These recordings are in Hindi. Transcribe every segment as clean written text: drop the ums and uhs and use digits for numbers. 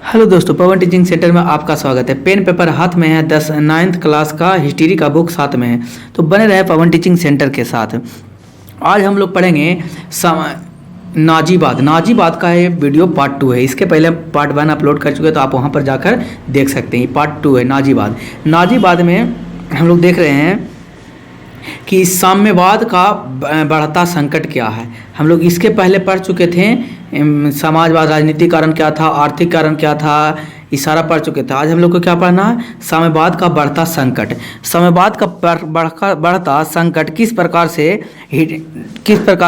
हेलो दोस्तों, पवन टीचिंग सेंटर में आपका स्वागत है। पेन पेपर हाथ में है, 9th क्लास का हिस्ट्री का बुक साथ में है, तो बने रहे पवन टीचिंग सेंटर के साथ। आज हम लोग पढ़ेंगे नाजीबाद का ये वीडियो पार्ट 2 है। इसके पहले पार्ट 1 अपलोड कर चुके हैं, तो आप वहाँ पर जाकर देख सकते हैं। पार्ट 2 है नाजीबाद में हम लोग देख रहे हैं कि साम्यवाद का बढ़ता संकट क्या है। हम लोग इसके पहले पढ़ चुके थे, समाजवाद, राजनीतिक कारण क्या था, आर्थिक कारण क्या था, ये सारा पढ़ चुके थे। आज हम लोग को क्या पढ़ना है? साम्यवाद का बढ़ता संकट। साम्यवाद का बढ़ता संकट किस प्रकार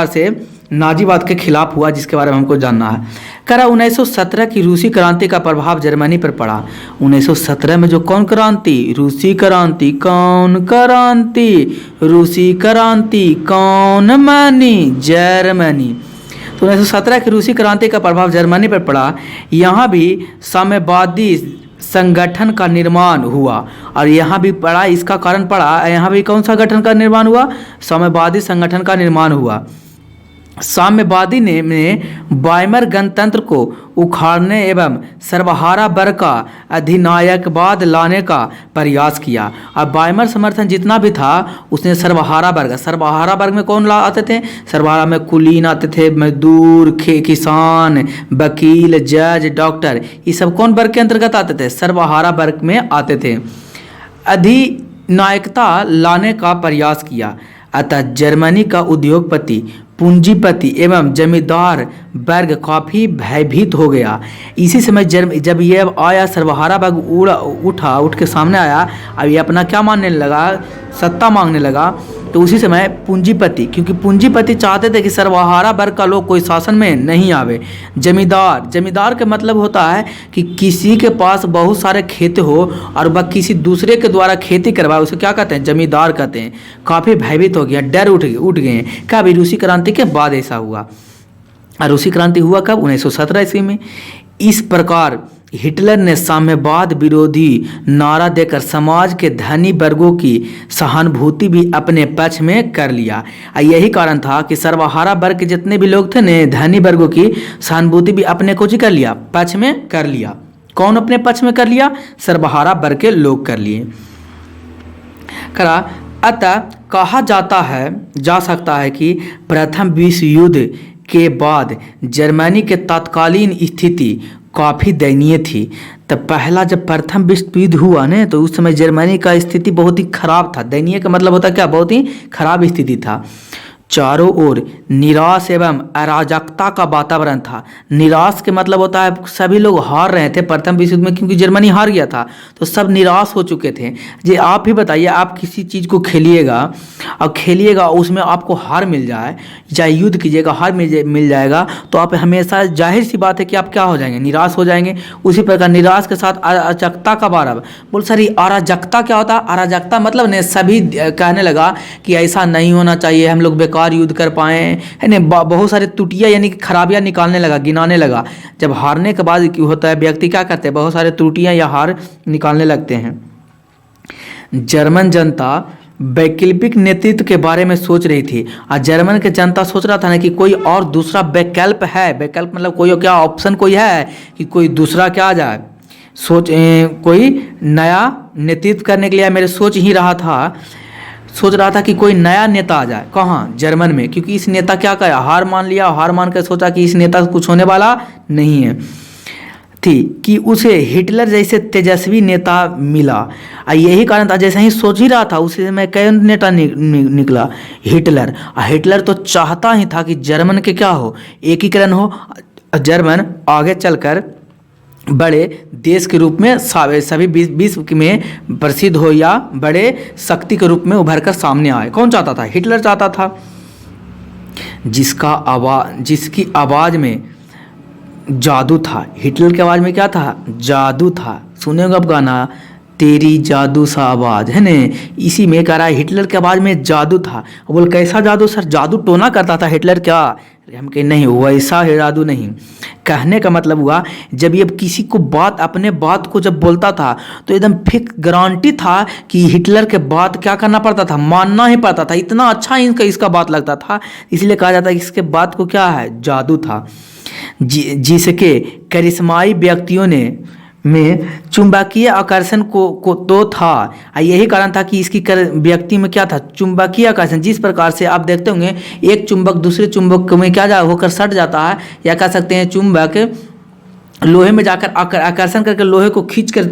से नाजीवाद के खिलाफ हुआ, जिसके बारे में हमको जानना है। कह रहा 1917 की रूसी क्रांति का प्रभाव जर्मनी पर पड़ा। 1917 में जो कौन क्रांति? रूसी क्रांति। कौन क्रांति? रूसी क्रांति। कौन मानी? जर्मनी। तो 1917 की रूसी क्रांति का प्रभाव जर्मनी पर पड़ा। यहाँ भी साम्यवादी संगठन का निर्माण हुआ, और यहाँ भी पड़ा, इसका कारण पड़ा, यहाँ भी कौन सा गठन का निर्माण हुआ? साम्यवादी संगठन का निर्माण हुआ। साम्यवादी ने वाइमर गणतंत्र को उखाड़ने एवं सर्वहारा वर्ग का अधिनायकवाद लाने का प्रयास किया। अब वाइमर समर्थन जितना भी था, उसने सर्वहारा वर्ग में कौन आते थे? सर्वहारा में कुलीन आते थे, मजदूर, किसान, वकील, जज, डॉक्टर, ये सब कौन वर्ग के अंतर्गत आते थे? सर्वहारा वर्ग में आते थे। अधिनायकता लाने का प्रयास किया। अतः जर्मनी का उद्योगपति, पूंजीपति एवं जमींदार वर्ग काफ़ी भयभीत हो गया। इसी समय जब ये आया, सर्वहारा वर्ग उठ के सामने आया, अब ये अपना क्या मानने लगा? सत्ता मांगने लगा। तो उसी समय पूंजीपति, क्योंकि पूंजीपति चाहते थे कि सर्वहारा वर्ग का लोग कोई शासन में नहीं आवे। जमींदार का मतलब होता है कि किसी के पास बहुत सारे खेत हो और वह किसी दूसरे के द्वारा खेती करवाए, उसे क्या कहते हैं? जमींदार कहते हैं। काफ़ी भयभीत हो गया, डर उठ गए। क्या अभी रूसी क्रांति के बाद ऐसा हुआ? और रूसी क्रांति हुआ कब? 1917 ईस्वी में। इस प्रकार हिटलर ने साम्यवाद विरोधी नारा देकर समाज के धनी वर्गों की सहानुभूति भी अपने पक्ष में कर लिया। यही कारण था कि सर्वहारा वर्ग के जितने भी लोग थे ने, धनी वर्गों की सहानुभूति भी अपने को कर लिया, पक्ष में कर लिया। कौन अपने पक्ष में कर लिया? सर्वहारा वर्ग के लोग कर लिए। करा अतः कहा जा सकता है कि प्रथम विश्व युद्ध के बाद जर्मनी के तत्कालीन स्थिति काफ़ी दयनीय थी। तब पहला जब प्रथम विश्व युद्ध हुआ ना, तो उस समय जर्मनी का स्थिति बहुत ही खराब था। दयनीय का मतलब होता क्या? बहुत ही खराब स्थिति था। चारों ओर निराश एवं अराजकता का वातावरण था। निराश के मतलब होता है सभी लोग हार रहे थे प्रथम विश्व युद्ध में, क्योंकि जर्मनी हार गया था, तो सब निराश हो चुके थे। जी आप ही बताइए, आप किसी चीज़ को खेलिएगा उसमें आपको हार मिल जाए, चाहे युद्ध कीजिएगा हार मिल जाएगा, तो आप हमेशा, जाहिर सी बात है कि आप क्या हो जाएंगे? निराश हो जाएंगे। उसी प्रकार निराश के साथ अराजकता का बारा बोल सर, अराजकता क्या होता है? अराजकता मतलब ने सभी कहने लगा कि ऐसा नहीं होना चाहिए, हम लोग बेकार युद्ध कर पाए, है ना। बहुत सारे त्रुटियां यानी कि खराबियां निकालने लगा, गिनाने लगा। जब हारने के बाद क्या होता है, व्यक्ति क्या करते हैं? बहुत सारे त्रुटियां या हार निकालने लगते हैं। जर्मन जनता वैकल्पिक नेतृत्व के बारे में सोच रही थी, और जर्मन के जनता सोच रहा था ना कि कोई और दूसरा वैकल्प है। वैकल्प मतलब कोई क्या ऑप्शन कोई है कि कोई दूसरा क्या आ जाए, कोई नया नेतृत्व करने के लिए। मेरे सोच रहा था कि कोई नया नेता आ जाए। कहाँ? जर्मन में। क्योंकि इस नेता क्या करा? हार मान लिया, हार मान कर सोचा कि इस नेता से कुछ होने वाला नहीं है थी कि उसे हिटलर जैसे तेजस्वी नेता मिला। यही कारण था, जैसे ही सोच ही रहा था उसी समय कई नेता निकला। हिटलर तो चाहता ही था कि जर्मन के क्या हो? एकीकरण हो, जर्मन आगे चलकर बड़े देश के रूप में सभी विश्व में प्रसिद्ध हो, या बड़े शक्ति के रूप में उभर कर सामने आए। कौन चाहता था? हिटलर चाहता था। जिसकी आवाज़ में जादू था। हिटलर की आवाज़ में क्या था? जादू था। सुनेगा आप गाना, तेरी जादू सा आवाज़, है न? इसी में कह रहा है हिटलर की आवाज़ में जादू था। बोल कैसा जादू सर? जादू टोना करता था हिटलर क्या? हम कहे नहीं, वैसा जादू नहीं। कहने का मतलब हुआ, जब ये किसी को अपने बात को जब बोलता था, तो एकदम फिक्स गारंटी था कि हिटलर के बात क्या करना पड़ता था? मानना ही पड़ता था। इतना अच्छा इसका बात लगता था, इसलिए कहा जाता है कि इसके बात को क्या है? जादू था। जिसके करिश्माई व्यक्तियों ने में चुंबकीय आकर्षण को तो था। यही कारण था कि इसकी व्यक्ति में क्या था, चुंबकीय आकर्षण। जिस प्रकार से आप देखते होंगे एक चुंबक दूसरे चुंबक में क्या होकर सट जाता है, या कह सकते हैं चुंबक लोहे में जाकर आकर्षण करके लोहे को खींच कर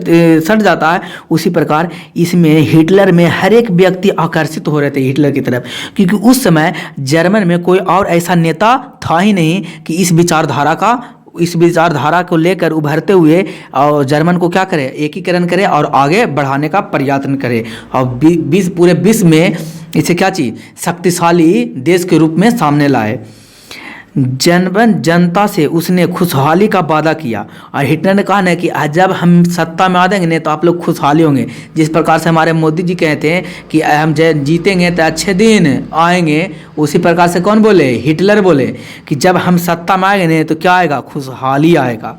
सट जाता है, उसी प्रकार इसमें हिटलर में हर एक व्यक्ति आकर्षित हो रहे थे हिटलर की तरफ, क्योंकि उस समय जर्मन में कोई और ऐसा नेता था ही नहीं कि इस विचारधारा को लेकर उभरते हुए और जर्मन को क्या करे, एकीकरण करे और आगे बढ़ाने का प्रयत्न करे और पूरे विश्व में इसे क्या चीज शक्तिशाली देश के रूप में सामने लाए। जनता से उसने खुशहाली का वादा किया और हिटलर ने कहा ना कि जब हम सत्ता में आ जाएंगे तो आप लोग खुशहाली होंगे। जिस प्रकार से हमारे मोदी जी कहते हैं कि हम जीतेंगे तो अच्छे दिन आएंगे, उसी प्रकार से कौन बोले, हिटलर बोले कि जब हम सत्ता में आएंगे तो क्या आएगा, खुशहाली आएगा,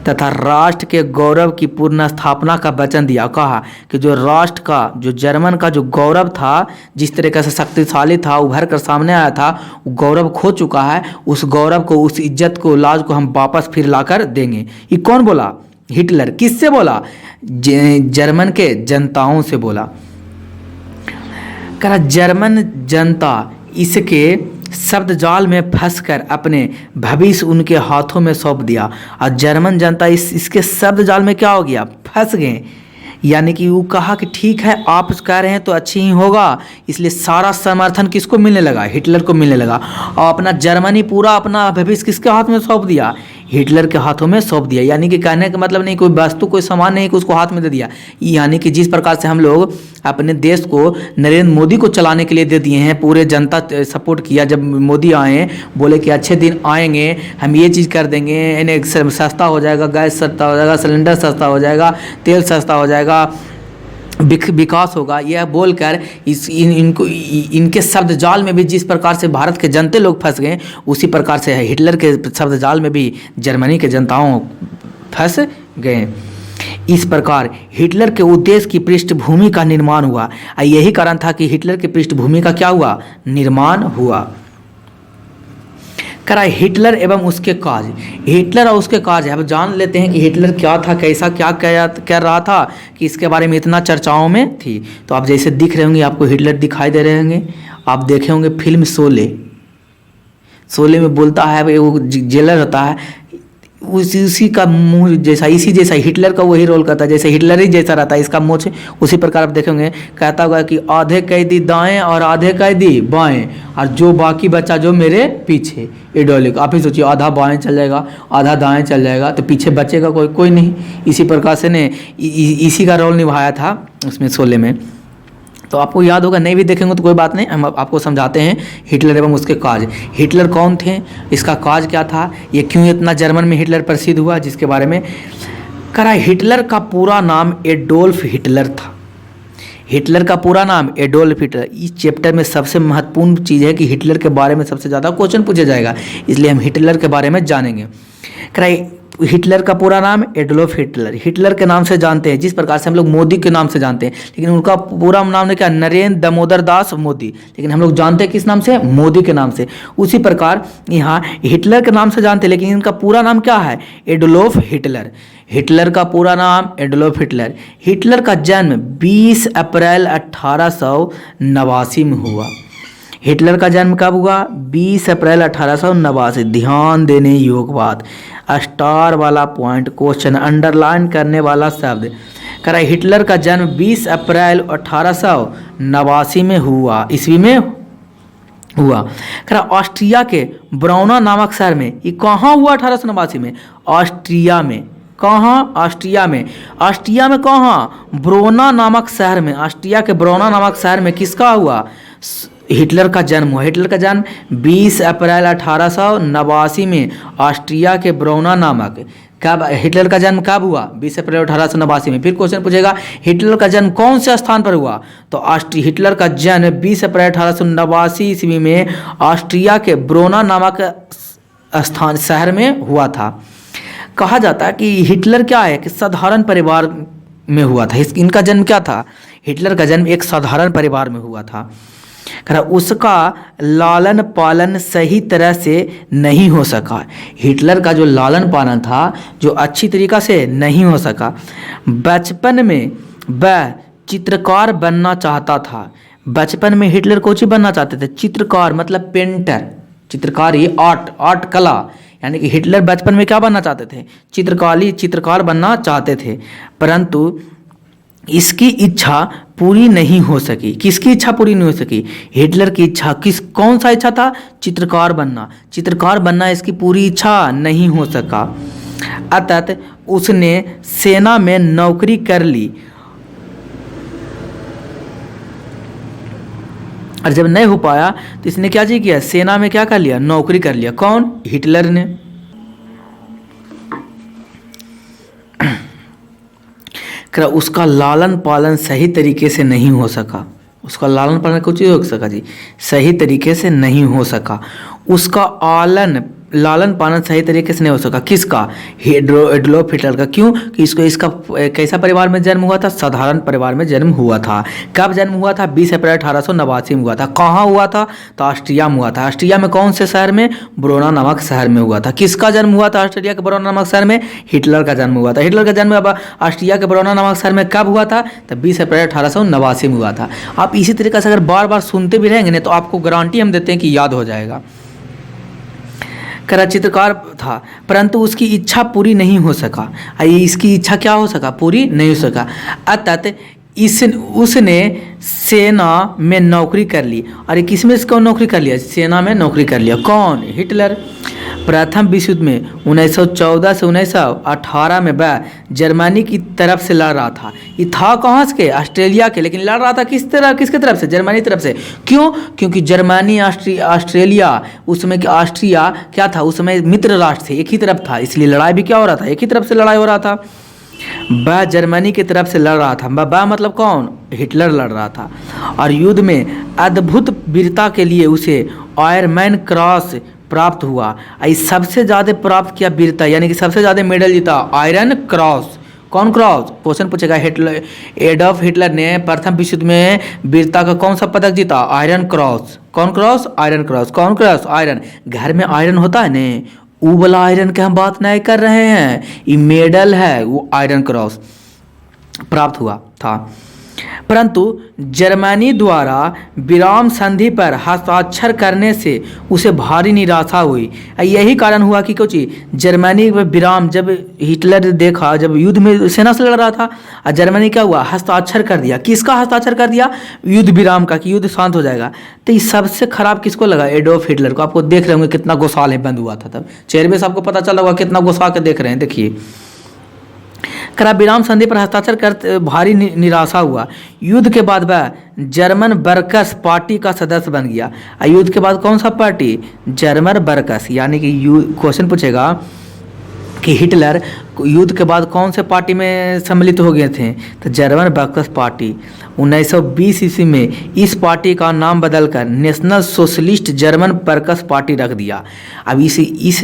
तथा राष्ट्र के गौरव की पूर्ण स्थापना का वचन दिया। कहा कि जो राष्ट्र का, जो जर्मन का जो गौरव था, जिस तरीके से शक्तिशाली था, उभर कर सामने आया था, वो गौरव खो चुका है, उस गौरव को, उस इज्जत को, लाज को हम वापस फिर लाकर देंगे। ये कौन बोला, हिटलर। किससे बोला, जर्मन के जनताओं से बोला। कहा जर्मन जनता इसके शब्द जाल में फंसकर अपने भविष्य उनके हाथों में सौंप दिया, और जर्मन जनता इसके शब्द जाल में क्या हो गया, फंस गए। यानी कि वो कहा कि ठीक है आप कह रहे हैं तो अच्छी ही होगा, इसलिए सारा समर्थन किसको मिलने लगा, हिटलर को मिलने लगा, और अपना जर्मनी पूरा अपना भविष्य किसके हाथ में सौंप दिया, हिटलर के हाथों में सौंप दिया। यानी कि कहने का मतलब नहीं कोई वस्तु कोई सामान नहीं कि उसको हाथ में दे दिया। यानी कि जिस प्रकार से हम लोग अपने देश को नरेंद्र मोदी को चलाने के लिए दे दिए हैं, पूरे जनता सपोर्ट किया, जब मोदी आए बोले कि अच्छे दिन आएंगे, हम ये चीज़ कर देंगे, इन्हें सस्ता हो जाएगा, गैस सस्ता हो जाएगा, सिलेंडर सस्ता हो जाएगा, तेल सस्ता हो जाएगा, विकास होगा, यह बोलकर इनके शब्द जाल में भी जिस प्रकार से भारत के जनते लोग फंस गए, उसी प्रकार से हिटलर के शब्द जाल में भी जर्मनी के जनताओं फंस गए। इस प्रकार हिटलर के उद्देश्य की पृष्ठभूमि का निर्माण हुआ। यही कारण था कि हिटलर की पृष्ठभूमि का क्या हुआ, निर्माण हुआ। करा हिटलर एवं उसके काज। हिटलर और उसके काज अब जान लेते हैं कि हिटलर क्या था, कैसा क्या कर रहा था, कि इसके बारे में इतना चर्चाओं में थी। तो आप जैसे दिख रहे होंगे, आपको हिटलर दिखाई दे रहे होंगे, आप देखे होंगे फिल्म शोले में बोलता है, वो जेलर होता है, उसी का मुंह जैसा, इसी जैसा हिटलर का वही रोल करता है, जैसे हिटलर ही जैसा रहता है इसका मुंह, उसी प्रकार आप देखेंगे। कहता होगा कि आधे कैदी दाएं और आधे कैदी बाएं, और जो बाकी बच्चा जो मेरे पीछे, एडोलिक। आप ही सोचिए, आधा बाएं चल जाएगा, आधा दाएं चल जाएगा, तो पीछे बचेगा कोई नहीं। इसी प्रकार से ने इसी का रोल निभाया था उसमें शोले में। तो आपको याद होगा, नहीं भी देखेंगे तो कोई बात नहीं, हम आपको समझाते हैं हिटलर एवं उसके काज। हिटलर कौन थे, इसका काज क्या था, ये क्यों इतना जर्मन में हिटलर प्रसिद्ध हुआ, जिसके बारे में करा। हिटलर का पूरा नाम एडोल्फ हिटलर था। हिटलर का पूरा नाम एडोल्फ हिटलर। इस चैप्टर में सबसे महत्वपूर्ण चीज़ है कि हिटलर के बारे में सबसे ज़्यादा क्वेश्चन पूछा जाएगा, इसलिए हम हिटलर के बारे में जानेंगे। करा हिटलर का पूरा नाम एडोल्फ हिटलर, हिटलर के नाम से जानते हैं, जिस प्रकार से हम लोग मोदी के नाम से जानते हैं, लेकिन उनका पूरा नाम है क्या, नरेंद्र दामोदर दास मोदी, लेकिन हम लोग जानते हैं किस नाम से, मोदी के नाम से। उसी प्रकार यहाँ हिटलर के नाम से जानते हैं, लेकिन इनका पूरा नाम क्या है, एडोल्फ हिटलर। हिटलर का पूरा नाम एडोल्फ हिटलर। हिटलर का जन्म 20 अप्रैल 1889 में हुआ। हिटलर का जन्म कब हुआ, 20 अप्रैल 1889। ध्यान देने योग्य बात, स्टार वाला पॉइंट, क्वेश्चन अंडरलाइन करने वाला शब्द। करा हिटलर का जन्म 20 अप्रैल 1889 में हुआ, ईस्वी में हुआ। करा ऑस्ट्रिया के ब्राउना नामक शहर में। ये कहाँ हुआ 1889 में, ऑस्ट्रिया में। कहाँ, ऑस्ट्रिया में। ऑस्ट्रिया में कहाँ, ब्रोना नामक शहर में। ऑस्ट्रिया के ब्रोना नामक शहर में किसका हुआ, हिटलर का जन्म हुआ। हिटलर का जन्म 20 अप्रैल 1889 में ऑस्ट्रिया के ब्रोना नामक। कब हिटलर का जन्म कब हुआ, 20 अप्रैल 1889 में। फिर क्वेश्चन पूछेगा हिटलर का जन्म कौन से स्थान पर हुआ, तो हिटलर का जन्म 20 अप्रैल 1889 ईस्वी में ऑस्ट्रिया के ब्रोना नामक स्थान शहर में हुआ था। कहा जाता है कि हिटलर क्या है कि साधारण परिवार में हुआ था। इनका जन्म क्या था, हिटलर का जन्म एक साधारण परिवार में हुआ था। कह रहा उसका लालन पालन सही तरह से नहीं हो सका। हिटलर का जो लालन पालन था जो अच्छी तरीक़ा से नहीं हो सका। बचपन में वह चित्रकार बनना चाहता था। बचपन में हिटलर कोची बनना चाहते थे? चित्रकार, मतलब पेंटर, चित्रकार, ये आर्ट कला, यानी कि हिटलर बचपन में क्या बनना चाहते थे? चित्रकार बनना चाहते थे, परंतु इसकी इच्छा पूरी नहीं हो सकी। किसकी इच्छा पूरी नहीं हो सकी? हिटलर की इच्छा। कौन सा इच्छा था? चित्रकार बनना इसकी पूरी इच्छा नहीं हो सका। अतः उसने सेना में नौकरी कर ली, और जब नहीं हो पाया तो इसने क्या जी किया? सेना में क्या कर लिया? नौकरी कर लिया। कौन? हिटलर ने। उसका लालन पालन सही तरीके से नहीं हो सका। उसका लालन पालन कुछ हो सका जी? सही तरीके से नहीं हो सका। उसका लालन पालन सही तरीके से नहीं हो सका। किसका? एडोल्फ हिटलर का। क्यों? कि इसका कैसा परिवार में जन्म हुआ था? साधारण परिवार में जन्म हुआ था। कब जन्म हुआ था? 20 अप्रैल 1889 में हुआ था। कहाँ हुआ था? तो ऑस्ट्रिया में हुआ था। ऑस्ट्रिया में कौन से शहर में? ब्रोना नामक शहर में हुआ था। किसका जन्म हुआ था ऑस्ट्रिया के ब्रोना नामक शहर में? हिटलर का जन्म हुआ था। हिटलर का जन्म अब ऑस्ट्रिया के ब्रोना नामक शहर में कब हुआ था? तो 20 अप्रैल 1889 में हुआ था। आप इसी तरीके से अगर बार बार सुनते भी रहेंगे ना तो आपको गारंटी हम देते हैं कि याद हो जाएगा। चित्रकार था, परंतु उसकी इच्छा पूरी नहीं हो सका। इसकी इच्छा क्या हो सका? पूरी नहीं हो सका। अतः उसने सेना में नौकरी कर ली। और किस में इसको नौकरी कर लिया? सेना में नौकरी कर लिया। कौन? हिटलर। प्रथम विश्व युद्ध में 1914 से 1918 में वह जर्मनी की तरफ से लड़ रहा था। ये था कहाँ से? ऑस्ट्रेलिया के, लेकिन लड़ रहा था किसके तरफ से? जर्मनी तरफ से। क्यों? क्योंकि जर्मनी ऑस्ट्रेलिया, उस समय ऑस्ट्रिया क्या था? उस समय मित्र राष्ट्र थे, एक ही तरफ था, इसलिए लड़ाई भी क्या हो रहा था? एक ही तरफ से लड़ाई हो रहा था। वह जर्मनी की तरफ से लड़ रहा था। वह मतलब कौन? हिटलर लड़ रहा था। और युद्ध में अद्भुत वीरता के लिए उसे आयरन क्रॉस प्राप्त हुआ। सबसे ज़्यादा प्राप्त किया वीरता, यानी कि सबसे ज़्यादा मेडल जीता आयरन क्रॉस। कौन क्रॉस? क्वेश्चन पूछेगा। एडोल्फ हिटलर ने प्रथम विश्व युद्ध में वीरता का कौन सा पदक जीता? Iron cross. कौन क्रॉस? Iron cross. कौन क्रॉस? आयरन। घर में आयरन होता है न, वो वाला आयरन की हम बात नहीं कर रहे हैं, ये मेडल है, वो आयरन क्रॉस प्राप्त हुआ था। परंतु जर्मनी द्वारा विराम संधि पर हस्ताक्षर करने से उसे भारी निराशा हुई। यही कारण हुआ कि कुछ जर्मनी में विराम, जब हिटलर ने देखा, जब युद्ध में सेना से लड़ रहा था, और जर्मनी क्या हुआ? हस्ताक्षर कर दिया। किसका हस्ताक्षर कर दिया? युद्ध विराम का, कि युद्ध शांत हो जाएगा। तो ये सबसे खराब किसको लगा? एडोल्फ हिटलर को। आपको देख रहे होंगे कितना गुस्सा है, बंद हुआ था तब चेहरे से आपको पता चला होगा कितना गुस्सा के देख रहे हैं। देखिए, विराम संधि पर हस्ताक्षर कर भारी निराशा हुआ। युद्ध के बाद वह जर्मन वर्कर्स पार्टी का सदस्य बन गया। युद्ध के बाद कौन सा पार्टी? German workers. यानी कि क्वेश्चन पूछेगा कि हिटलर युद्ध के बाद कौन से पार्टी में सम्मिलित हो गए थे? तो जर्मन वर्कर्स पार्टी। 1920 ईस्वी में इस पार्टी का नाम बदलकर national socialist German workers party रख दिया। अब इस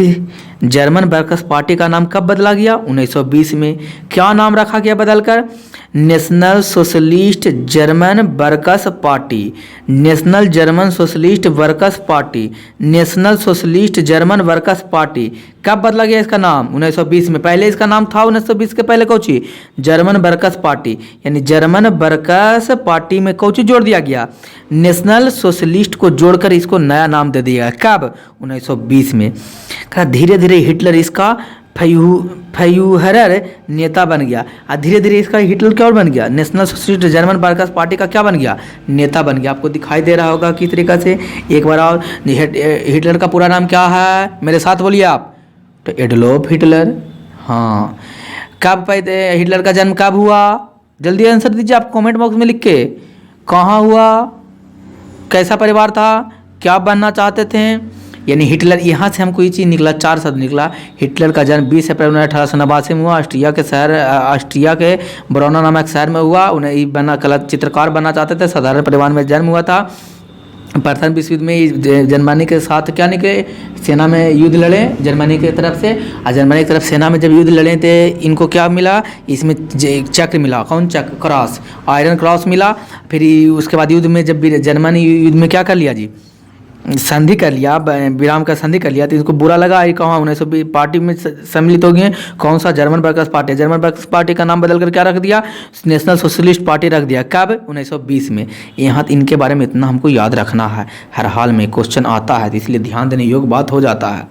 जर्मन वर्कर्स पार्टी का नाम कब बदला गया? 1920 में। क्या नाम रखा गया बदलकर? National socialist German workers party. National German socialist workers party. National socialist German workers party. कब बदला गया इसका नाम? 1920 में। पहले इसका नाम था 1920 के पहले कौची? German workers party. यानी जर्मन वर्कर्स पार्टी में कौची जोड़ दिया गया? नेशनल सोशलिस्ट को जोड़कर इसको नया नाम दे दिया। कब? 1920 में। धीरे धीरे हिटलर इसका फयूहरर नेता बन गया। और धीरे धीरे इसका हिटलर क्या और बन गया? National socialist German workers party का क्या बन गया? नेता बन गया। आपको दिखाई दे रहा होगा किस तरीके से। एक बार और, हिटलर का पूरा नाम क्या है? मेरे साथ बोलिए आप। तो एडोल्फ हिटलर। हाँ। कब हिटलर का जन्म कब हुआ? जल्दी आंसर दीजिए आप कमेंट बॉक्स में लिख के। कहाँ हुआ? कैसा परिवार था? क्या बनना चाहते थे? यानी हिटलर, यहाँ से हमको ये चीज़ निकला, 4 शब्द निकला। हिटलर का जन्म 20 अप्रैल 1889 में हुआ। ऑस्ट्रिया के ब्रोना नामक शहर में हुआ। उन्हें चित्रकार बनना चाहते थे। साधारण परिवार में जन्म हुआ था। प्रथम विश्व युद्ध में जर्मनी के साथ क्या निकले, सेना में युद्ध लड़े जर्मनी की तरफ से, और जर्मनी की तरफ सेना में जब युद्ध लड़े थे इनको क्या मिला, इसमें एक चक्र मिला, कौन चक्र, क्रॉस, आयरन क्रॉस मिला। फिर उसके बाद युद्ध में जब जर्मनी युद्ध में क्या कर लिया जी, संधि कर लिया, विराम का संधि कर लिया, तो इनको बुरा लगा, ये कहाँ 1920 पार्टी में सम्मिलित हो गए। कौन सा, German workers party. German workers party का नाम बदल कर क्या रख दिया, नेशनल सोशलिस्ट पार्टी रख दिया। कब, 1920 में। यहाँ इनके बारे में इतना हमको याद रखना है, हर हाल में क्वेश्चन आता है, तो इसलिए ध्यान देने योग्य बात हो जाता है।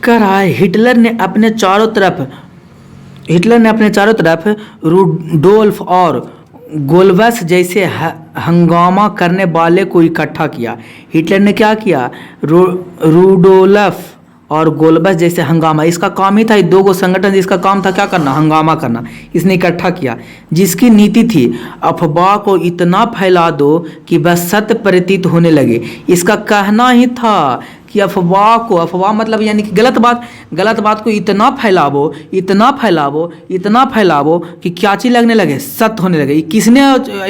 कह रहा है हिटलर ने अपने चारों तरफ रूडोल्फ और गोल्बस जैसे हंगामा करने वाले को इकट्ठा किया। हिटलर ने क्या किया, रूडोल्फ और गोल्बस जैसे हंगामा, इसका काम ही था, ये दो गो संगठन जिसका काम था क्या करना, हंगामा करना, इसने इकट्ठा किया। जिसकी नीति थी अफवाह को इतना फैला दो कि बस सत्य प्रतीत होने लगे। इसका कहना ही था कि अफवाह मतलब यानी कि गलत बात को इतना फैलावो कि क्या चीज लगने लगे, सत्य होने लगे। किसने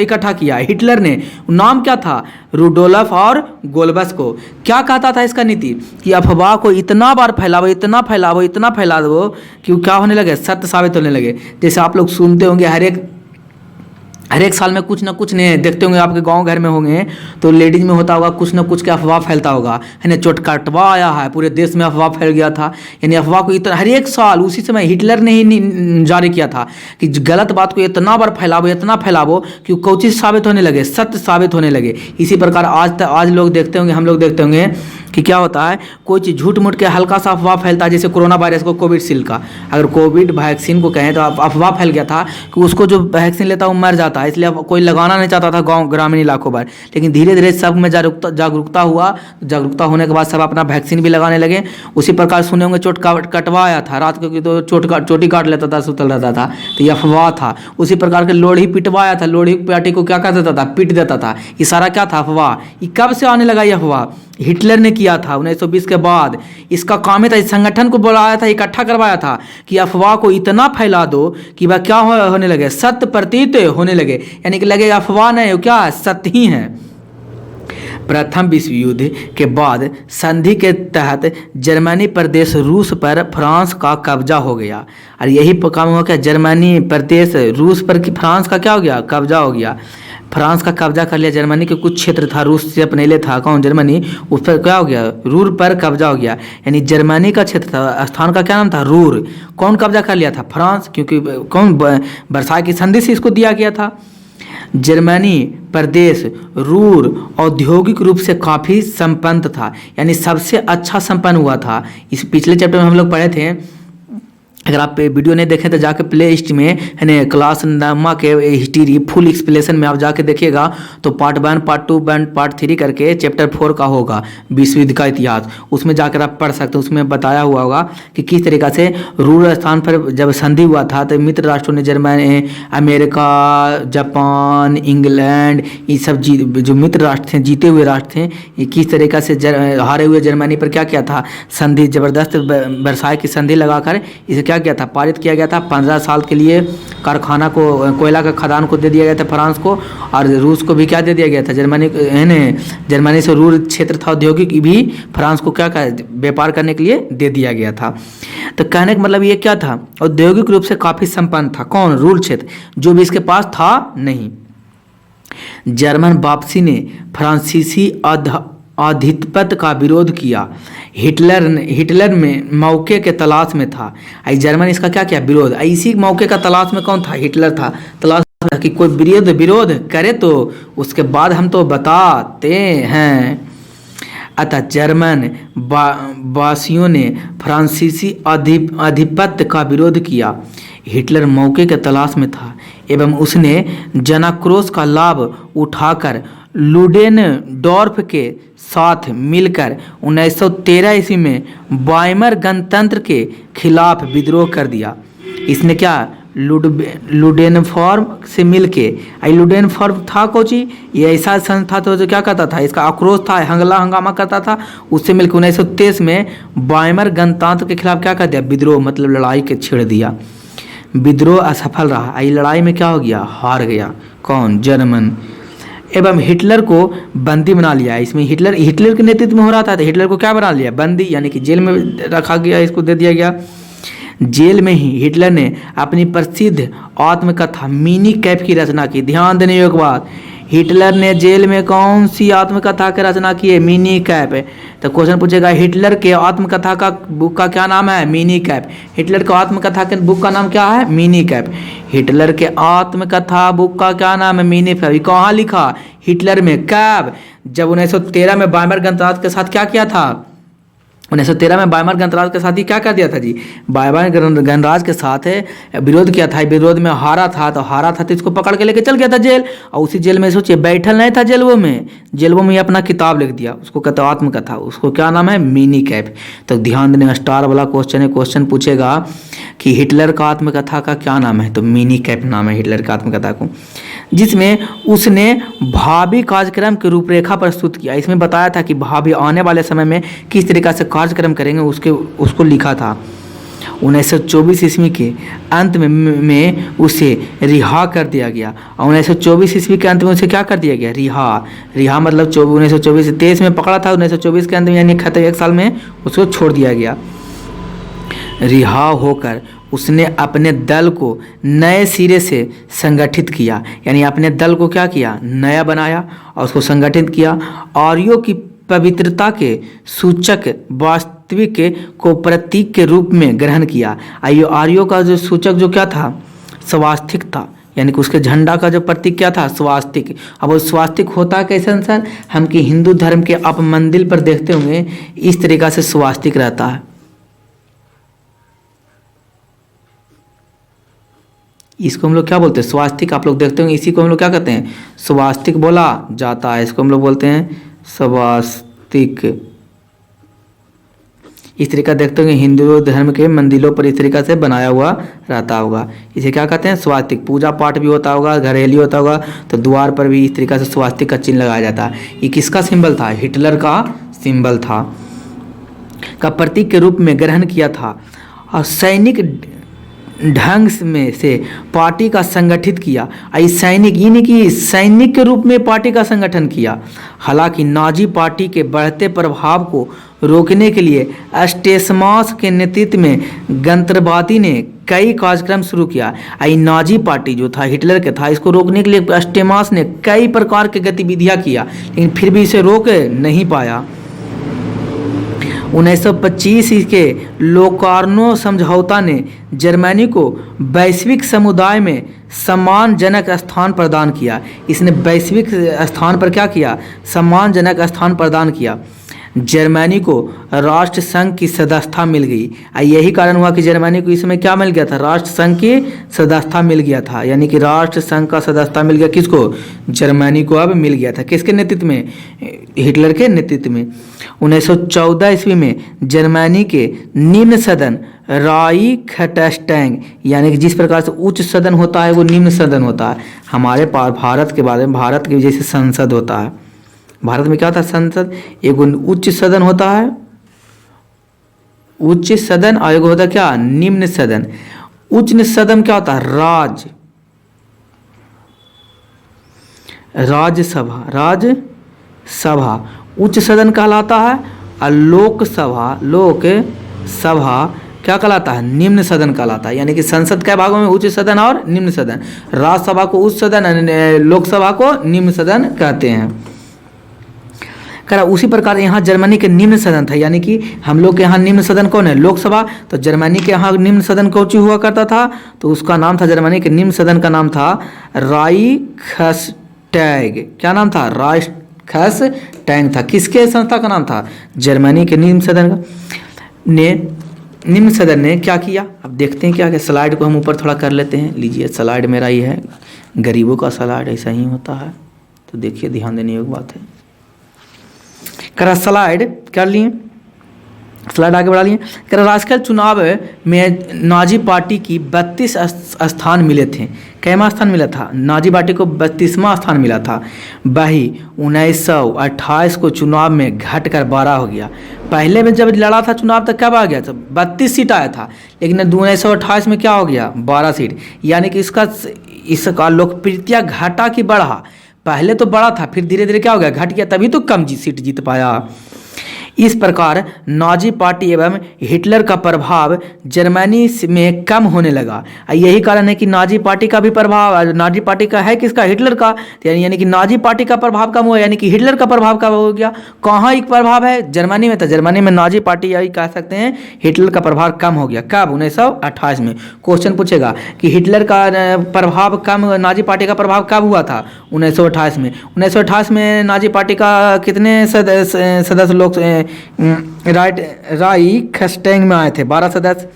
इकट्ठा किया, हिटलर ने। नाम क्या था, रूडोल्फ और गोल्बस को। क्या कहता था इसका नीति, कि अफवाह को इतना बार फैलावो कि क्या होने लगे, सत्य साबित होने लगे। जैसे आप लोग सुनते होंगे हर एक साल में कुछ ना कुछ नहीं देखते होंगे, आपके गांव घर में होंगे तो लेडीज में होता होगा, कुछ ना कुछ का अफवाह फैलता होगा, है ना, चोटकटवा आया है, पूरे देश में अफवाह फैल गया था। यानी अफवाह को इतना हर एक साल उसी समय हिटलर ने ही जारी किया था कि गलत बात को इतना बार फैलावो कि कोई चीज़ साबित होने लगे, सत्य साबित होने लगे। इसी प्रकार आज लोग देखते होंगे, हम लोग देखते होंगे कि क्या होता है, कोई चीज़ झूठ मूठ के हल्का सा अफवाह फैलता है। जैसे कोरोना वायरस को, कोविशील्ड का, अगर कोविड वैक्सीन को कहें तो अफवाह फैल गया था कि उसको जो वैक्सीन लेता है वो मर जाता है, इसलिए अब कोई लगाना नहीं चाहता था गांव ग्रामीण इलाकों पर। लेकिन धीरे धीरे सब में जागरूकता हुआ, जागरूकता होने के बाद सब अपना वैक्सीन भी लगाने लगे। उसी प्रकार सुने होंगे चोट कटवा आया था, रात को तो चोटी काट लेता था, सुतल रहता था, तो ये अफवाह था। उसी प्रकार के लोढ़ी पिटवाया था, लोढ़ी पार्टी को क्या कर देता था, पीट देता था। ये सारा क्या था, अफवाह। ये कब से आने लगा, ये अफवाह हिटलर ने किया था 1920 के बाद। इसका काम था, इस संगठन को बुलाया था, इकट्ठा करवाया था कि अफवाह को इतना फैला दो कि वह क्या होने लगे, सत्य प्रतीत होने लगे। यानी कि लगे अफवाह नहीं, क्या सत्य ही है। प्रथम विश्व युद्ध के बाद संधि के तहत जर्मनी प्रदेश रूस पर फ्रांस का कब्जा हो गया। और यही काम हुआ क्या, जर्मनी प्रदेश रूस पर फ्रांस का क्या हो गया, कब्जा हो गया। फ्रांस का कब्जा कर लिया, जर्मनी के कुछ क्षेत्र था, रूस से अपने लिए था, कौन, जर्मनी, उस पर क्या हो गया, रूर पर कब्जा हो गया। यानी जर्मनी का क्षेत्र था, स्थान का क्या नाम था, रूर। कौन कब्जा कर लिया था, फ्रांस, क्योंकि कौन, वर्साई की संधि से इसको दिया गया था। जर्मनी प्रदेश रूर औद्योगिक रूप से काफ़ी संपन्न था, यानी सबसे अच्छा संपन्न हुआ था। इस पिछले चैप्टर में हम लोग पढ़े थे, अगर आप वीडियो नहीं देखें तो जाके प्ले लिस्ट में है ना, क्लास नामा के हिस्ट्री फुल एक्सप्लेनेशन में आप जाके देखिएगा, तो पार्ट 1, पार्ट 2, पार्ट 3 करके चैप्टर 4 का होगा, विश्व युद्ध का इतिहास, उसमें जाकर आप पढ़ सकते हो। उसमें बताया हुआ होगा कि किस तरीक़ा से रूर स्थान पर जब संधि हुआ था तो मित्र राष्ट्रों ने, जर्मनी, अमेरिका, जापान, इंग्लैंड, ये सब जो मित्र राष्ट्र थे, जीते हुए राष्ट्र थे, ये किस तरीक़ा से हारे हुए जर्मनी पर क्या किया था, संधि, ज़बरदस्त वर्साई की संधि लगाकर इसे क्या किया था, पारित किया गया था। 15 साल के लिए कारखाना को, कोयला का खदान को दे दिया गया था फ्रांस को, और रूस को भी क्या दे दिया गया था, जर्मनी से रूर क्षेत्र था औद्योगिक, भी फ्रांस को क्या व्यापार करने के लिए दे दिया गया था। तो कहने का मतलब ये क्या था, औद्योगिक रूप से काफ़ी संपन्न था, कौन, रूर क्षेत्र, जो भी इसके पास था नहीं। जर्मन वापसी ने फ्रांसीसी आधिपत्य का विरोध किया। हिटलर में मौके के तलाश में था, जर्मन इसका क्या किया, विरोध। इसी मौके का तलाश में कौन था, हिटलर था, तलाश में कि कोई विरोध करे तो उसके बाद हम तो बताते हैं। अतः जर्मन वासियों ने फ्रांसीसी आधिपत्य का विरोध किया। हिटलर मौके के तलाश में था एवं उसने जनाक्रोश का लाभ उठाकर लुडेनडॉर्फ के साथ मिलकर 1913 ईस्वी में वाइमर गणतंत्र के खिलाफ विद्रोह कर दिया। इसने क्या, लुडेनफॉर्म से मिलके, लुडेनफॉर्म था कोची, ये ऐसा संस्था था जो क्या करता था, इसका आक्रोश था, हंगामा करता था, उससे मिलकर 1923 में वाइमर गणतंत्र के खिलाफ क्या कर दिया, विद्रोह मतलब लड़ाई के छेड़ दिया। विद्रोह असफल रहा। ये लड़ाई में क्या हो गया, हार गया। कौन, जर्मन। एवं हिटलर को बंदी बना लिया। इसमें हिटलर के नेतृत्व में हो रहा था, तो हिटलर को क्या बना लिया, बंदी, यानी कि जेल में रखा गया, इसको दे दिया गया। जेल में ही हिटलर ने अपनी प्रसिद्ध आत्मकथा मिनी कैप की रचना की। ध्यान देने योग्य बात, हिटलर ने जेल में कौन सी आत्मकथा की रचना की है, मिनी कैप। तो क्वेश्चन पूछेगा हिटलर के आत्मकथा का बुक का क्या नाम है, मिनी कैप। हिटलर के आत्मकथा के बुक का नाम क्या है, मिनी कैप। हिटलर के आत्मकथा बुक का क्या नाम है, मिनी कैप। कहाँ लिखा, हिटलर में। कब, जब 1913 में वाइमर गणराज्य के साथ क्या किया था, 1913 में वाइमर गणराज्य के साथ ही क्या कर दिया था जी, वाइमर गणराज्य के साथ विरोध किया था। विरोध में हारा था तो इसको पकड़ के लेके चल गया था जेल। और उसी जेल में सोचिए बैठल नहीं था जेलवों में अपना किताब लिख दिया, उसको कहते आत्मकथा। उसको क्या नाम है, मिनी कैप। तो ध्यान देने, स्टार वाला क्वेश्चन है। क्वेश्चन पूछेगा कि हिटलर का आत्मकथा का क्या नाम है, तो मिनी कैप नाम है हिटलर का आत्मकथा को, जिसमें उसने भावी कार्यक्रम की रूपरेखा प्रस्तुत किया। इसमें बताया था कि भावी आने वाले समय में किस तरीक़ा से कार्यक्रम करेंगे, उसको लिखा था। 1924 ईस्वी के अंत में उसे रिहा कर दिया गया। और 1924 ईस्वी के अंत में उसे क्या कर दिया गया, रिहा मतलब 1924 23 में पकड़ा था, 1924 के अंत में यानी 1 साल में उसको छोड़ दिया गया। रिहा होकर उसने अपने दल को नए सिरे से संगठित किया, यानी अपने दल को क्या किया, नया बनाया और उसको संगठित किया। आर्यों की पवित्रता के सूचक वास्तविक को प्रतीक के रूप में ग्रहण किया। आर्यों का जो सूचक जो क्या था, स्वास्तिक था, यानी कि उसके झंडा का जो प्रतीक क्या था, स्वास्तिक। अब वो स्वास्तिक होता कैसे सर, हम कि हिंदू धर्म के आप मंदिर पर देखते होंगे इस तरीक़ा से स्वास्तिक रहता है। इसको हम लोग क्या बोलते हैं, स्वास्तिक। आप लोग देखते होंगे, इसी को हम लोग क्या कहते हैं, स्वास्तिक बोला जाता है। इसको हम लोग बोलते हैं स्वास्तिक। इस तरीका देखते होंगे हिंदू धर्म के मंदिरों पर इस तरीका से बनाया हुआ रहता होगा। इसे क्या कहते हैं, स्वास्तिक। पूजा पाठ भी होता होगा, घरेलू होता होगा, तो द्वार पर भी इस तरीका से स्वास्तिक का चिन्ह लगाया जाता है। ये किसका सिंबल था, हिटलर का सिंबल था, का प्रतीक के रूप में ग्रहण किया था। और सैनिक ढंग में से पार्टी का संगठित किया। सैनिक यानी कि सैनिक के रूप में पार्टी का संगठन किया। हालांकि नाजी पार्टी के बढ़ते प्रभाव को रोकने के लिए स्टेसमास के नेतृत्व में गणतंत्रवादी ने कई कार्यक्रम शुरू किया। नाजी पार्टी जो था हिटलर के था, इसको रोकने के लिए स्टेसमास ने कई प्रकार की गतिविधियां किया, लेकिन फिर भी इसे रोक नहीं पाया। 1925 के लोकार्नो समझौता ने जर्मनी को वैश्विक समुदाय में सम्मानजनक स्थान प्रदान किया। इसने वैश्विक स्थान पर क्या किया, सम्मानजनक स्थान प्रदान किया। जर्मनी को राष्ट्र संघ की सदस्यता मिल गई। यही कारण हुआ कि जर्मनी को इसमें क्या मिल गया था, राष्ट्र संघ की सदस्यता मिल गया था, यानी कि राष्ट्र संघ का सदस्यता मिल गया किसको, जर्मनी को अब मिल गया था। किसके नेतृत्व में, हिटलर के नेतृत्व में। 1914 ईस्वी में जर्मनी के निम्न सदन राइखस्टैग, यानी कि जिस प्रकार से उच्च सदन होता है वो निम्न सदन होता है। हमारे पास भारत के बारे में, भारत के जैसे संसद होता है, भारत में क्या होता है, संसद। एक उच्च सदन होता है, उच्च सदन, और एक होता है क्या, निम्न सदन। उच्च सदन क्या होता है, राज्यसभा उच्च सदन कहलाता है। और लोकसभा क्या कहलाता है, निम्न सदन कहलाता है। यानी कि संसद के भागों में उच्च सदन और निम्न सदन। राज्यसभा को उच्च सदन, लोकसभा को निम्न सदन कहते हैं। उसी प्रकार यहाँ जर्मनी के निम्न सदन था, यानी कि हम लोग के यहाँ निम्न सदन कौन है, लोकसभा। तो जर्मनी के यहाँ निम्न सदन कौन हुआ करता था, तो उसका नाम था, जर्मनी के निम्न सदन का नाम था राइखस्टैग। क्या नाम था, राइखस्टैग था। किसके संस्था का नाम था, जर्मनी के निम्न सदन का। निम्न सदन ने क्या किया, अब देखते हैं क्या क्या। स्लाइड को हम ऊपर थोड़ा कर लेते हैं। लीजिए, स्लाइड मेरा ये है, गरीबों का स्लाइड ऐसा ही होता है, तो देखिए ध्यान देने योग्य बात है। स्लाइड कर लिए। स्लाइड आगे बढ़ा लिए। राष्ट्रपति चुनाव में नाजी पार्टी की 32 स्थान मिले थे। कैमा स्थान मिला था? नाजी पार्टी को 32वां स्थान मिला था। वही 1928 को चुनाव में घटकर 12 हो गया। पहले में जब लड़ा था चुनाव तक कब आ गया था? 32 सीट आया था, लेकिन 1928 में क्या हो गया? 12 सीट। यानी कि इसका लोकप्रियता घटा कि बढ़ा? पहले तो बड़ा था, फिर धीरे धीरे क्या हो गया? घट गया, तभी तो कम सीट जीत पाया। इस प्रकार नाजी पार्टी एवं हिटलर का प्रभाव जर्मनी में कम होने लगा। यही कारण है कि नाजी पार्टी का भी प्रभाव, नाजी पार्टी का है किसका? हिटलर का। यानी कि नाजी पार्टी का प्रभाव कम हुआ, यानी कि हिटलर का प्रभाव कम हो गया। कहाँ एक प्रभाव है? जर्मनी में था। जर्मनी में नाजी पार्टी, यही कह सकते हैं हिटलर का प्रभाव कम हो गया। कब? 1928 में। क्वेश्चन पूछेगा कि हिटलर का प्रभाव कम, नाजी पार्टी का प्रभाव कब हुआ था? 1928 में। 1928 में नाजी पार्टी का कितने सदस्य लोग राइखस्टैग में आए थे? 12 सदस्य।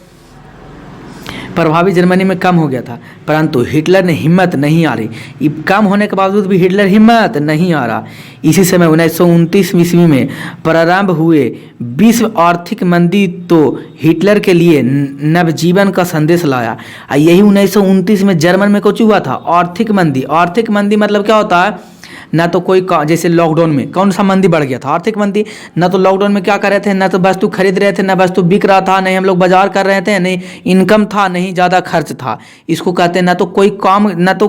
प्रभावी जर्मनी में कम हो गया था, परंतु हिटलर ने हिम्मत नहीं आ रही। कम होने के बावजूद भी हिटलर हिम्मत नहीं आ रहा। इसी समय 1929 ईस्वी में प्रारंभ हुए विश्व आर्थिक मंदी तो हिटलर के लिए नवजीवन का संदेश लाया। यही 1929 में जर्मन में कुछ हुआ था, आर्थिक मंदी। आर्थिक मंदी मतलब क्या होता है? ना तो कोई जैसे लॉकडाउन में कौन सा मंदी बढ़ गया था? आर्थिक मंदी। ना तो लॉकडाउन में क्या कर रहे थे? ना तो वस्तु खरीद रहे थे, ना वस्तु बिक रहा था, नहीं हम लोग बाजार कर रहे थे, नहीं इनकम था, नहीं ज़्यादा खर्च था। इसको कहते हैं ना तो कोई काम, ना तो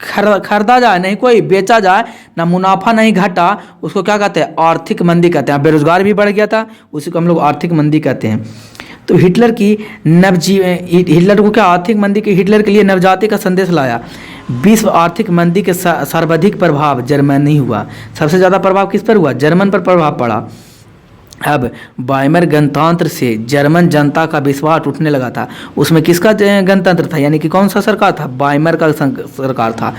खरीदा जाए, नहीं कोई बेचा जाए, ना मुनाफा नहीं घटा, उसको क्या कहते हैं? आर्थिक मंदी कहते हैं। बेरोजगार भी बढ़ गया था, उसी को हम लोग आर्थिक मंदी कहते हैं। तो हिटलर को क्या आर्थिक मंदी के हिटलर के लिए नवजाति का संदेश लाया। विश्व आर्थिक मंदी के सर्वाधिक प्रभाव जर्मनी हुआ। सबसे ज़्यादा प्रभाव किस पर हुआ? जर्मन पर प्रभाव पड़ा। अब वाइमर गणतंत्र से जर्मन जनता का विश्वास उठने लगा था। उसमें किसका गणतंत्र था? यानी कि कौन सा सरकार था? वाइमर का सरकार था।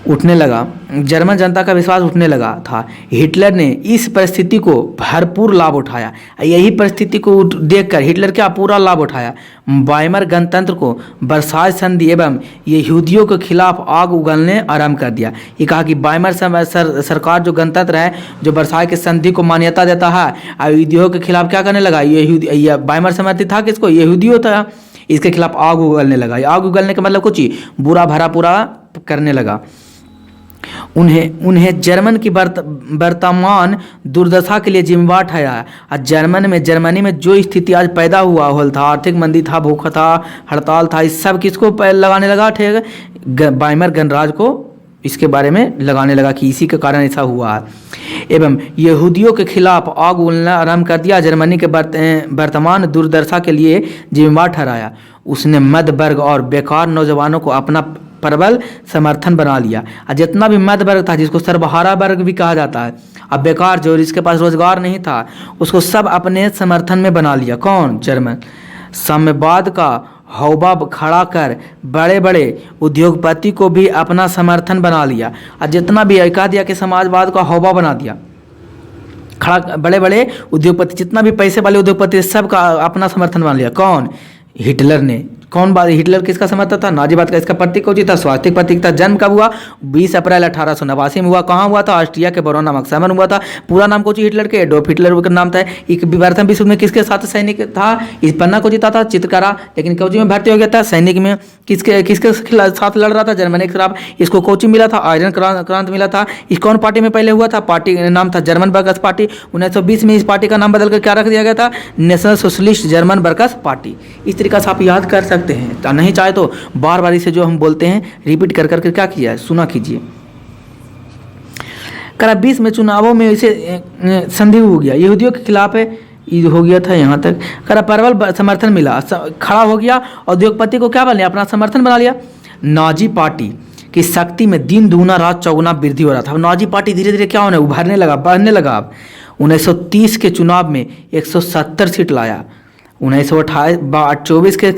उठने लगा, जर्मन जनता का विश्वास उठने लगा था। हिटलर ने इस परिस्थिति को भरपूर लाभ उठाया। यही परिस्थिति को देखकर हिटलर क्या पूरा लाभ उठाया। वाइमर गणतंत्र को वर्साय संधि एवं यहूदियों के खिलाफ आग उगलने आरंभ कर दिया। ये कहा कि वाइमर सरकार जो गणतंत्र है, जो वर्साय के संधि को मान्यता देता है, यहूदियों के खिलाफ क्या करने लगा? वाइमर समर्थी था किसको? यहूदियों था। इसके खिलाफ आग उगलने लगा। आग उगलने का मतलब कुछ ही बुरा भरा पूरा करने लगा। उन्हें जर्मन की वर्तमान दुर्दशा के लिए जिम्मेवार ठहराया। और जर्मनी में जो स्थिति आज पैदा हुआ था, आर्थिक मंदी था, भूख था, हड़ताल था, इस सब किसको लगाने लगा? वाइमर गणराज्य को इसके बारे में लगाने लगा कि इसी के कारण ऐसा हुआ एवं यहूदियों के खिलाफ आग उगलना आरंभ कर दिया। जर्मनी के वर्तमान दुर्दशा के लिए जिम्मेवार ठहराया। उसने मध्य वर्ग और बेकार नौजवानों को अपना प्रबल समर्थन बना लिया। और जितना भी मध्य वर्ग था, जिसको सर्वहारा वर्ग भी कहा जाता है, अब बेकार जो जिसके पास रोजगार नहीं था, उसको सब अपने समर्थन में बना लिया। कौन? जर्मन। साम्यवाद का हौबा खड़ा कर बड़े बड़े उद्योगपति को भी अपना समर्थन बना लिया। और जितना भी कह दिया कि समाजवाद का हौबा बना दिया खड़ा, बड़े बड़े उद्योगपति, जितना भी पैसे वाले उद्योगपति, सबका अपना समर्थन बना लिया। कौन? हिटलर ने। कौन बात? हिटलर किसका समर्थक था? नाजीवाद का। इसका प्रतीक कौन था? स्वास्तिक प्रतीक था। जन्म कब हुआ? 20 अप्रैल 1889 में हुआ। कहाँ हुआ था? ऑस्ट्रिया के बरोन नामक शहर में हुआ था। पूरा नाम कौन? हिटलर के एडोल्फ हिटलर का नाम था। एक प्रथम विश्व में किसके साथ सैनिक था? इस पन्ना को जीता था चित्रकारा, लेकिन कोची में भर्ती हो गया था सैनिक में। किसके साथ लड़ रहा था? जर्मनी के खिलाफ। इसको कोची मिला था? आयरन क्रांत मिला था। इस कौन पार्टी में पहले हुआ था? पार्टी नाम था जर्मन वर्कर्स पार्टी। 1920 में इस पार्टी का नाम बदलकर क्या रख दिया गया था? National socialist German workers party. इस तरीके से आप याद कर सकते हैं। नहीं चाहे तो बार बार इसे जो हम बोलते हैं रिपीट कर करके क्या किया है, सुना कीजिए। 20 में चुनावों में इसे संधि हो गया, यहूदियों के खिलाफ हो गया था। यहाँ तक प्रबल समर्थन मिला, खड़ा हो गया। उद्योगपति को क्या बना? अपना समर्थन बना लिया। नाजी पार्टी की शक्ति में दिन दूना रात चौगुना वृद्धि हो रहा था। नाजी पार्टी धीरे धीरे क्या होने, उभरने लगा, बढ़ने लगा। 1930 के चुनाव में 170 सीट लाया। 1924 के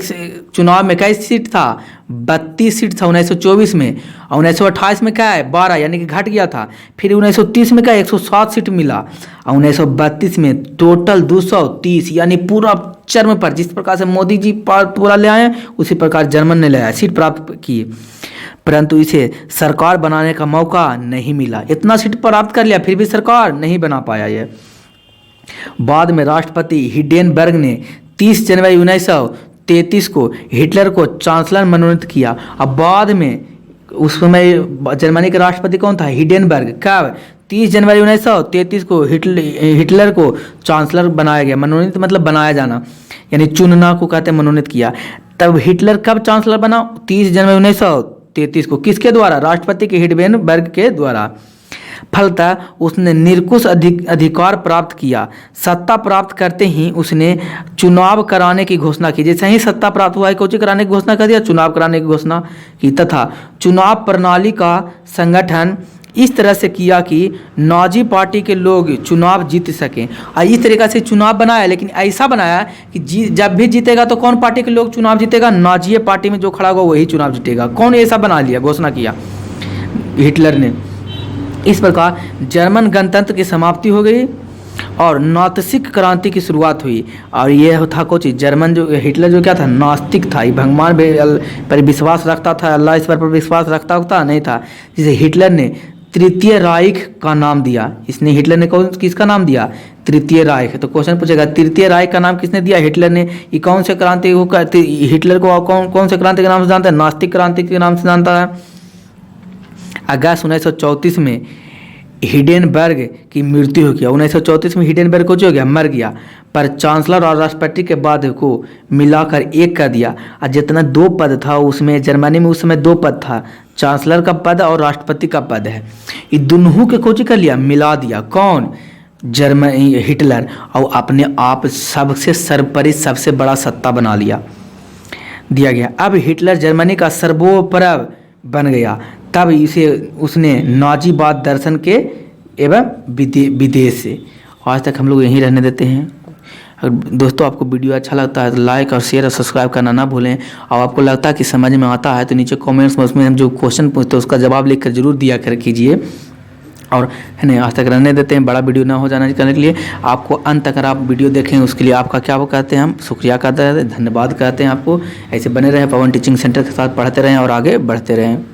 चुनाव में कई सीट था? 32 सीट था 1924 में। और 1928 में क्या है? 12, यानी कि घट गया था। फिर 1930 में क्या 107 सीट मिला। और 1932 में टोटल 230, यानी पूरा चरम पर। जिस प्रकार से मोदी जी पूरा ले आए, उसी प्रकार जर्मन ने ले आया, सीट प्राप्त किए, परंतु इसे सरकार बनाने का मौका नहीं मिला। इतना सीट प्राप्त कर लिया, फिर भी सरकार नहीं बना पाया। ये बाद में राष्ट्रपति हिडेनबर्ग ने 30 जनवरी 1933 को हिटलर को चांसलर मनोनीत किया। अब बाद में उस समय जर्मनी के राष्ट्रपति कौन था? हिडेनबर्ग। कब? 30 जनवरी 1933 को हिटलर को चांसलर बनाया गया। मनोनीत मतलब बनाया जाना, यानी चुनना को कहते हैं मनोनीत किया। तब हिटलर कब चांसलर बना? 30 जनवरी 1933 को। किसके द्वारा? राष्ट्रपति के हिडेनबर्ग के द्वारा। फलतः उसने निरंकुश अधिकार प्राप्त किया। सत्ता प्राप्त करते ही उसने चुनाव कराने की घोषणा की। जैसे ही सत्ता प्राप्त हुआ है, कोची कराने की घोषणा कर दिया? चुनाव कराने की घोषणा की। तथा चुनाव प्रणाली का संगठन इस तरह से किया कि नाजी पार्टी के लोग चुनाव जीत सकें। और इस तरीक़ा से चुनाव बनाया, लेकिन ऐसा बनाया कि जब भी जीतेगा तो कौन पार्टी के लोग चुनाव जीतेगा? नाजी पार्टी में जो खड़ा होगा वही चुनाव जीतेगा। कौन ऐसा बना लिया, घोषणा किया हिटलर ने। इस प्रकार जर्मन गणतंत्र की समाप्ति हो गई और नास्तिक क्रांति की शुरुआत हुई। और यह था कुछ जर्मन जो हिटलर जो क्या था? नास्तिक था। भगवान पर विश्वास रखता था, अल्लाह ईश्वर पर विश्वास रखता नहीं था। जिसे हिटलर ने तृतीय राइख का नाम दिया। इसने हिटलर ने किसका नाम दिया? तृतीय राइख। तो क्वेश्चन पूछेगा तृतीय राइख का नाम किसने दिया? हिटलर ने। ये कौन से क्रांति को, हिटलर को कौन से क्रांति के नाम से जानता है? नास्तिक क्रांति के नाम से जानता है। अगस्त 1934 में हिडेनबर्ग की मृत्यु हो गया। 1934 में हिडेनबर्ग को जो हो गया, मर गया। पर चांसलर और राष्ट्रपति के पद को मिलाकर एक कर दिया। और जितना 2 पद था उसमें, जर्मनी में उस समय 2 पद था, चांसलर का पद और राष्ट्रपति का पद है। ये दोनों के कोची कर लिया, मिला दिया। कौन? Germany Hitler. और अपने आप सबसे सर्वोपरि सबसे बड़ा सत्ता बना दिया गया। अब हिटलर जर्मनी का सर्वोपरि बन गया। तब इसे उसने नाजीवाद दर्शन के एवं विदेश से। आज तक हम लोग यहीं रहने देते हैं। दोस्तों, आपको वीडियो अच्छा लगता है तो लाइक और शेयर और सब्सक्राइब करना ना भूलें। और आपको लगता है कि समझ में आता है तो नीचे कमेंट्स में उसमें हम जो क्वेश्चन पूछते हैं उसका जवाब लिखकर जरूर दिया कीजिए। और है ना, आज तक रहने देते हैं, बड़ा वीडियो ना हो जाने करने के लिए। आपको अंत तक आप वीडियो देखें उसके लिए आपका क्या वो कहते हैं, हम शुक्रिया कहते हैं, धन्यवाद कहते हैं। आपको ऐसे बने रहें, पवन टीचिंग सेंटर के साथ पढ़ते रहें और आगे बढ़ते रहें।